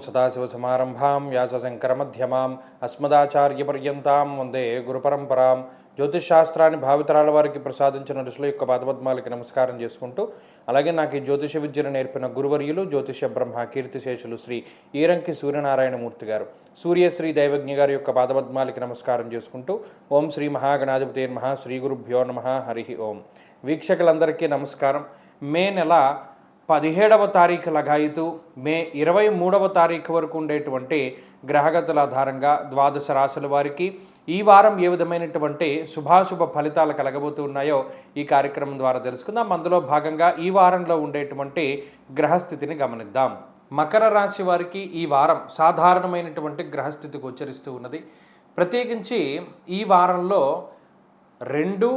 సదాశివసమారంభాం వ్యాసశంకరమధ్యమాం అస్మదాచార్యపర్యంతాం వందే గురుపరంపరాం. జ్యోతిషశాస్త్రాన్ని భావితరాల వారికి ప్రసాదించిన ఋషుల యొక్క పాదపద్మాలకి నమస్కారం చేసుకుంటూ, అలాగే నాకు ఈ జ్యోతిష విద్యను నేర్పిన గురువర్యులు జ్యోతిష బ్రహ్మ కీర్తిశేషులు శ్రీ ఈరంకి సూర్యనారాయణమూర్తి గారు, సూర్యశ్రీ దైవజ్ఞ గారి యొక్క పాదపద్మాలకి నమస్కారం చేసుకుంటూ, ఓం శ్రీ మహాగణాధిపతే నమః, శ్రీ గురుభ్యో నమః, హరి ఓం. వీక్షకులందరికీ నమస్కారం. మే నెల 17వ తారీఖు లగాయితూ మే 23వ తారీఖు వరకు ఉండేటువంటి గ్రహగతుల ఆధారంగా ద్వాదశ రాశుల వారికి ఈ వారం ఏ విధమైనటువంటి శుభాశుభ ఫలితాలు కలగబోతూ ఉన్నాయో ఈ కార్యక్రమం ద్వారా తెలుసుకుందాం. అందులో భాగంగా ఈ వారంలో ఉండేటువంటి గ్రహస్థితిని గమనిద్దాం. మకర రాశి వారికి ఈ వారం సాధారణమైనటువంటి గ్రహస్థితి గోచరిస్తూ ఉన్నది. ప్రత్యేకించి ఈ వారంలో 2,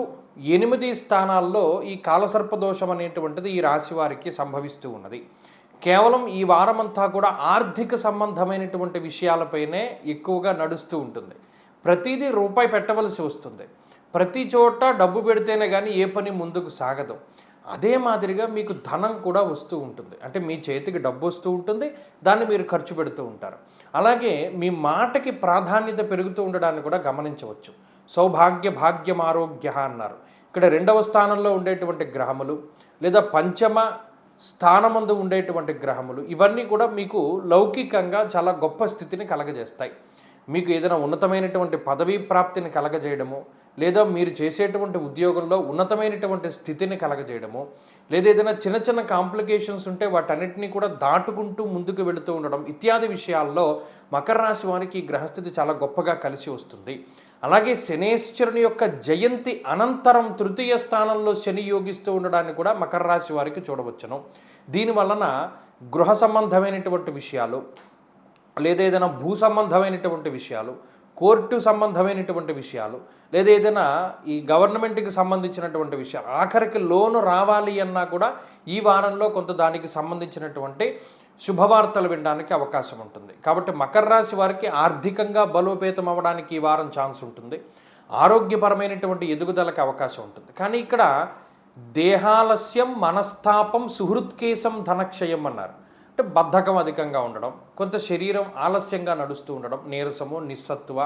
8 స్థానాల్లో ఈ కాలసర్పదోషం అనేటువంటిది ఈ రాశి వారికి సంభవిస్తూ ఉన్నది. కేవలం ఈ వారమంతా కూడా ఆర్థిక సంబంధమైనటువంటి విషయాలపైనే ఎక్కువగా నడుస్తూ ఉంటుంది. ప్రతిదీ రూపాయి పెట్టవలసి వస్తుంది. ప్రతి చోట డబ్బు పెడితేనే కానీ ఏ పని ముందుకు సాగదు. అదే మాదిరిగా మీకు ధనం కూడా వస్తూ ఉంటుంది. అంటే మీ చేతికి డబ్బు వస్తూ ఉంటుంది, దాన్ని మీరు ఖర్చు పెడుతూ ఉంటారు. అలాగే మీ మాటకి ప్రాధాన్యత పెరుగుతూ ఉండడాన్ని కూడా గమనించవచ్చు. సౌభాగ్య భాగ్యం ఆరోగ్య అన్నారు. ఇక్కడ 2వ స్థానంలో ఉండేటువంటి గ్రహములు లేదా 5వ స్థానమందు ఉండేటువంటి గ్రహములు ఇవన్నీ కూడా మీకు లౌకికంగా చాలా గొప్ప స్థితిని కలగజేస్తాయి. మీకు ఏదైనా ఉన్నతమైనటువంటి పదవీ ప్రాప్తిని కలగజేయడము, లేదా మీరు చేసేటువంటి ఉద్యోగంలో ఉన్నతమైనటువంటి స్థితిని కలగజేయడము, లేదా ఏదైనా చిన్న చిన్న కాంప్లికేషన్స్ ఉంటే వాటన్నిటినీ కూడా దాటుకుంటూ ముందుకు వెళుతూ ఉండడం ఇత్యాది విషయాల్లో మకర రాశి వారికి ఈ గ్రహస్థితి చాలా గొప్పగా కలిసి వస్తుంది. అలాగే శనేశ్వరుని యొక్క జయంతి అనంతరం 3వ స్థానంలో శని యోగిస్తూ ఉండడాన్ని కూడా మకర రాశి వారికి చూడవచ్చును. దీనివలన గృహ సంబంధమైనటువంటి విషయాలు, లేదా ఏదైనా భూ సంబంధమైనటువంటి విషయాలు, కోర్టు సంబంధమైనటువంటి విషయాలు, లేదా ఏదైనా ఈ గవర్నమెంట్కి సంబంధించినటువంటి విషయాలు, ఆఖరికి లోను రావాలి అన్నా కూడా ఈ వారంలో కొంత దానికి సంబంధించినటువంటి శుభవార్తలు వినడానికి అవకాశం ఉంటుంది. కాబట్టి మకర రాశి వారికి ఆర్థికంగా బలోపేతం అవ్వడానికి ఈ వారం ఛాన్స్ ఉంటుంది. ఆరోగ్యపరమైనటువంటి ఎదుగుదలకు అవకాశం ఉంటుంది. కానీ ఇక్కడ దేహాలస్యం, మనస్తాపం, సుహృత్కేశం, ధనక్షయం అన్నారు. అంటే బద్ధకం అధికంగా ఉండడం, కొంత శరీరం ఆలస్యంగా నడుస్తూ ఉండడం, నీరసము, నిస్సత్తువ,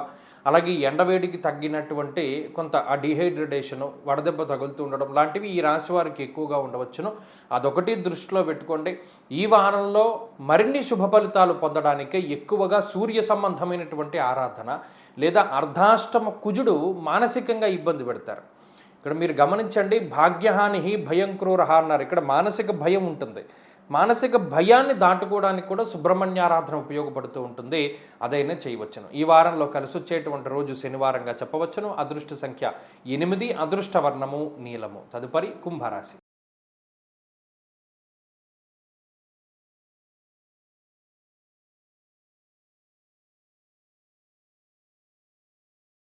అలాగే ఎండవేడికి తగ్గినటువంటి కొంత ఆ డిహైడ్రేషను, వడదెబ్బ తగులుతూ ఉండడం లాంటివి ఈ రాశి వారికి ఎక్కువగా ఉండవచ్చును. అదొకటి దృష్టిలో పెట్టుకోండి. ఈ వారంలో మరిన్ని శుభ ఫలితాలు పొందడానికి ఎక్కువగా సూర్య సంబంధమైనటువంటి ఆరాధన, లేదా అర్ధాష్టమ కుజుడు మానసికంగా ఇబ్బంది పెడతారు. ఇక్కడ మీరు గమనించండి, భాగ్యహాని భయం క్రూరహ అన్నారు. ఇక్కడ మానసిక భయం ఉంటుంది. మానసిక భయాన్ని దాటుకోవడానికి కూడా సుబ్రహ్మణ్యారాధన ఉపయోగపడుతూ ఉంటుంది. అదైనా చేయవచ్చును. ఈ వారంలో కలిసి వచ్చేటువంటి రోజు శనివారంగా చెప్పవచ్చును. అదృష్ట సంఖ్య 8, అదృష్ట వర్ణము నీలము. తదుపరి కుంభరాశి.